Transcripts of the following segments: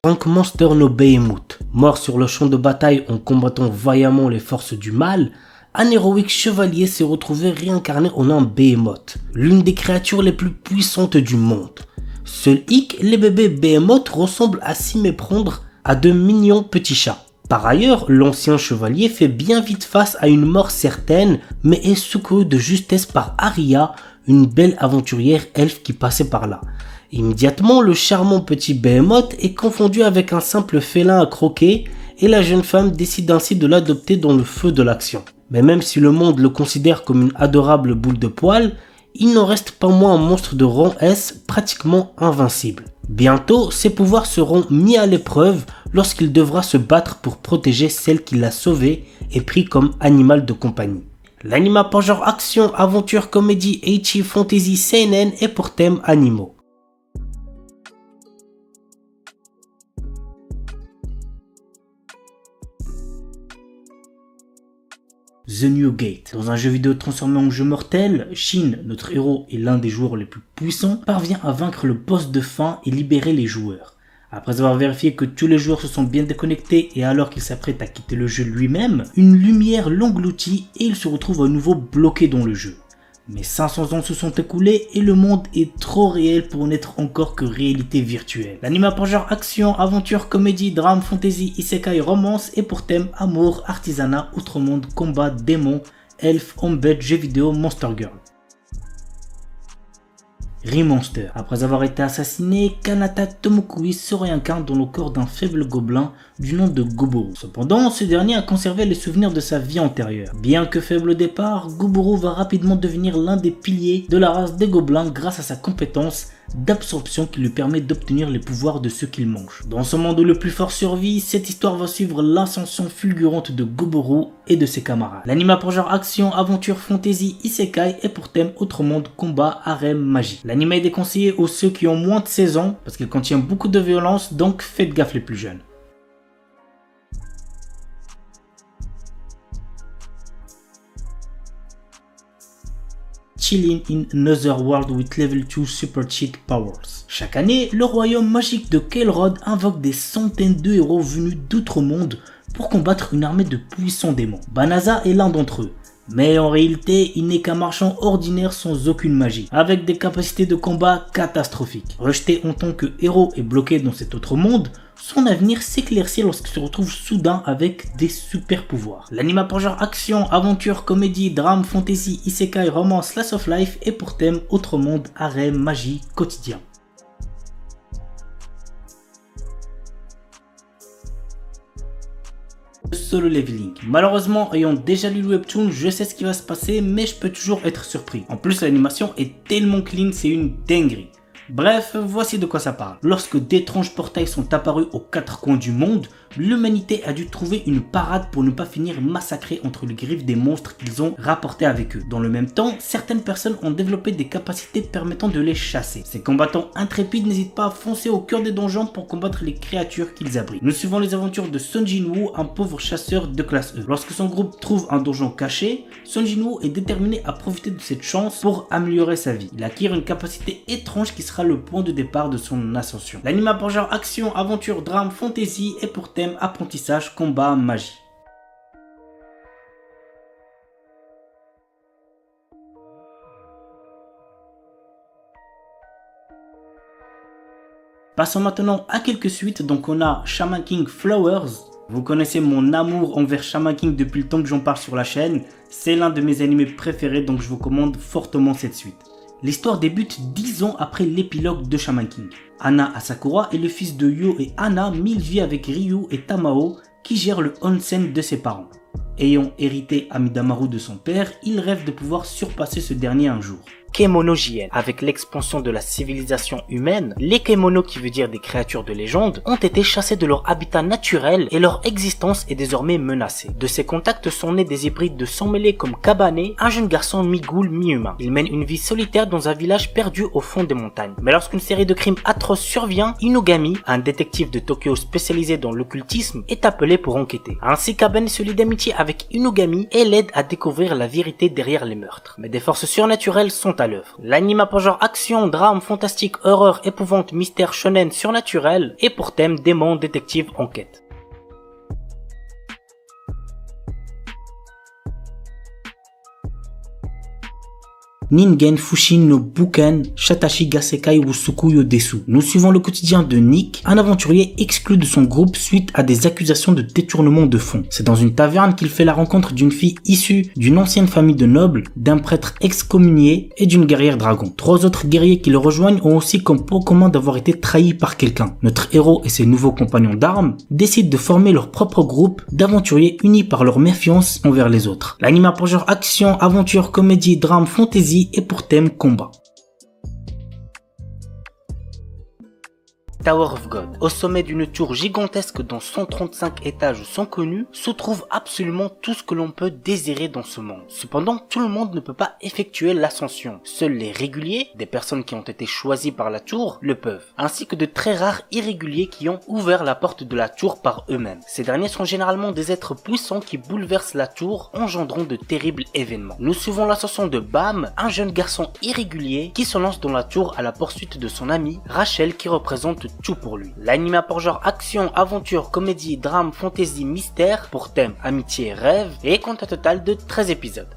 Frank Monster no Behemoth, mort sur le champ de bataille en combattant vaillamment les forces du mal, un héroïque chevalier s'est retrouvé réincarné en un Behemoth, l'une des créatures les plus puissantes du monde. Seul hic, les bébés Behemoth ressemblent à s'y méprendre à de mignons petits chats. Par ailleurs, l'ancien chevalier fait bien vite face à une mort certaine, mais est secouru de justesse par Arya, une belle aventurière elfe qui passait par là. Immédiatement, le charmant petit Behemoth est confondu avec un simple félin à croquer et la jeune femme décide ainsi de l'adopter dans le feu de l'action. Mais même si le monde le considère comme une adorable boule de poil, il n'en reste pas moins un monstre de rang S pratiquement invincible. Bientôt, ses pouvoirs seront mis à l'épreuve lorsqu'il devra se battre pour protéger celle qui l'a sauvé et pris comme animal de compagnie. L'anime pour genre action, aventure, comédie, ecchi, fantasy, seinen et pour thème animaux. The New Gate. Dans un jeu vidéo transformé en jeu mortel, Shin, notre héros et l'un des joueurs les plus puissants, parvient à vaincre le boss de fin et libérer les joueurs. Après avoir vérifié que tous les joueurs se sont bien déconnectés et alors qu'il s'apprête à quitter le jeu lui-même, une lumière l'engloutit et il se retrouve à nouveau bloqué dans le jeu. Mais 500 ans se sont écoulés et le monde est trop réel pour n'être encore que réalité virtuelle. L'anime pour genre action, aventure, comédie, drame, fantasy, isekai, romance et pour thème amour, artisanat, outre-monde, combat, démons, elfes, embed, jeux vidéo, monster girl. Remonster. Après avoir été assassiné, Kanata Tomokui se réincarne dans le corps d'un faible gobelin du nom de Goboro. Cependant, ce dernier a conservé les souvenirs de sa vie antérieure. Bien que faible au départ, Goboro va rapidement devenir l'un des piliers de la race des gobelins grâce à sa compétence d'absorption qui lui permet d'obtenir les pouvoirs de ceux qu'il mange. Dans ce monde où le plus fort survit, cette histoire va suivre l'ascension fulgurante de Goboro et de ses camarades. L'anime pour genre action, aventure, fantasy, isekai et pour thème autre monde, combat, harem, magie. L'anime est déconseillé aux ceux qui ont moins de 16 ans parce qu'il contient beaucoup de violence, donc faites gaffe les plus jeunes. Chilling in Another World with Level 2 Super Cheat Powers. Chaque année, le royaume magique de Kael'Rod invoque des centaines de héros venus d'outre-monde pour combattre une armée de puissants démons. Banaza est l'un d'entre eux. Mais en réalité, il n'est qu'un marchand ordinaire sans aucune magie, avec des capacités de combat catastrophiques. Rejeté en tant que héros et bloqué dans cet autre monde, son avenir s'éclaircit lorsqu'il se retrouve soudain avec des super pouvoirs. L'anime pour genre action, aventure, comédie, drame, fantasy, isekai, romance, slice of life et pour thème autre monde, harem, magie, quotidien. Solo Leveling. Malheureusement, ayant déjà lu le webtoon, je sais ce qui va se passer, mais je peux toujours être surpris. En plus, l'animation est tellement clean, c'est une dinguerie. Bref, voici de quoi ça parle. Lorsque d'étranges portails sont apparus aux quatre coins du monde, l'humanité a dû trouver une parade pour ne pas finir massacrée entre les griffes des monstres qu'ils ont rapportés avec eux. Dans le même temps, certaines personnes ont développé des capacités permettant de les chasser. Ces combattants intrépides n'hésitent pas à foncer au cœur des donjons pour combattre les créatures qu'ils abritent. Nous suivons les aventures de Son Jinwoo, un pauvre chasseur de classe E. Lorsque son groupe trouve un donjon caché, Son Jinwoo est déterminé à profiter de cette chance pour améliorer sa vie. Il acquiert une capacité étrange qui sera le point de départ de son ascension. L'anime pour genre action, aventure, drame, fantasy et pour thème apprentissage, combat, magie. Passons maintenant à quelques suites. Donc on a Shaman King Flowers. Vous connaissez mon amour envers Shaman King depuis le temps que j'en parle sur la chaîne. C'est l'un de mes animés préférés, donc je vous recommande fortement cette suite. L'histoire débute 10 ans après l'épilogue de Shaman King. Hana Asakura est le fils de Yo et Hana, mille vie avec Ryu et Tamao qui gèrent le onsen de ses parents. Ayant hérité Amidamaru de son père, il rêve de pouvoir surpasser ce dernier un jour. Kemono JN. Avec l'expansion de la civilisation humaine, les Kemono, qui veut dire des créatures de légende, ont été chassés de leur habitat naturel et leur existence est désormais menacée. De ces contacts sont nés des hybrides de sang mêlés comme Kabane, un jeune garçon mi-ghoul, mi-humain. Il mène une vie solitaire dans un village perdu au fond des montagnes. Mais lorsqu'une série de crimes atroces survient, Inugami, un détective de Tokyo spécialisé dans l'occultisme, est appelé pour enquêter. Ainsi, Kabane se lie d'amitié avec Inugami et l'aide à découvrir la vérité derrière les meurtres. Mais des forces surnaturelles sont à l'œuvre. L'anime a pour genre action, drame, fantastique, horreur, épouvante, mystère, shonen, surnaturel et pour thème démon, détective, enquête. Ningen Fushin no Buken Shatashi Gasekai Wusukuyo Desu. Nous suivons le quotidien de Nick, un aventurier exclu de son groupe suite à des accusations de détournement de fonds. C'est dans une taverne qu'il fait la rencontre d'une fille issue d'une ancienne famille de nobles, d'un prêtre excommunié et d'une guerrière dragon. 3 autres guerriers qui le rejoignent ont aussi comme point commun d'avoir été trahis par quelqu'un. Notre héros et ses nouveaux compagnons d'armes décident de former leur propre groupe d'aventuriers unis par leur méfiance envers les autres. L'anime a pour genre action, aventure, comédie, drame, fantasy et pour thème combat. Tower of God. Au sommet d'une tour gigantesque dont 135 étages sont connus, se trouve absolument tout ce que l'on peut désirer dans ce monde. Cependant, tout le monde ne peut pas effectuer l'ascension. Seuls les réguliers, des personnes qui ont été choisies par la tour, le peuvent, ainsi que de très rares irréguliers qui ont ouvert la porte de la tour par eux-mêmes. Ces derniers sont généralement des êtres puissants qui bouleversent la tour, engendrant de terribles événements. Nous suivons l'ascension de Bam, un jeune garçon irrégulier qui se lance dans la tour à la poursuite de son amie, Rachel, qui représente tout pour lui. L'anime a pour genre action, aventure, comédie, drame, fantasy, mystère, pour thème amitié, rêve et compte un total de 13 épisodes.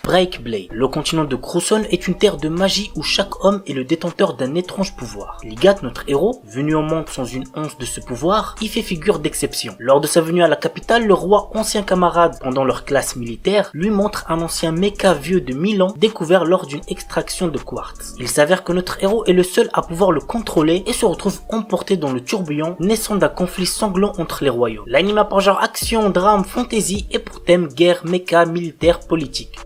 Break Blade. Le continent de Crusson est une terre de magie où chaque homme est le détenteur d'un étrange pouvoir. Ligat, notre héros, venu au monde sans une once de ce pouvoir, y fait figure d'exception. Lors de sa venue à la capitale, le roi, ancien camarade pendant leur classe militaire, lui montre un ancien mecha vieux de 1000 ans découvert lors d'une extraction de quartz. Il s'avère que notre héros est le seul à pouvoir le contrôler et se retrouve emporté dans le tourbillon naissant d'un conflit sanglant entre les royaumes. L'anime a pour genre action, drame, fantasy et pour thème guerre, mecha, militaire, politique.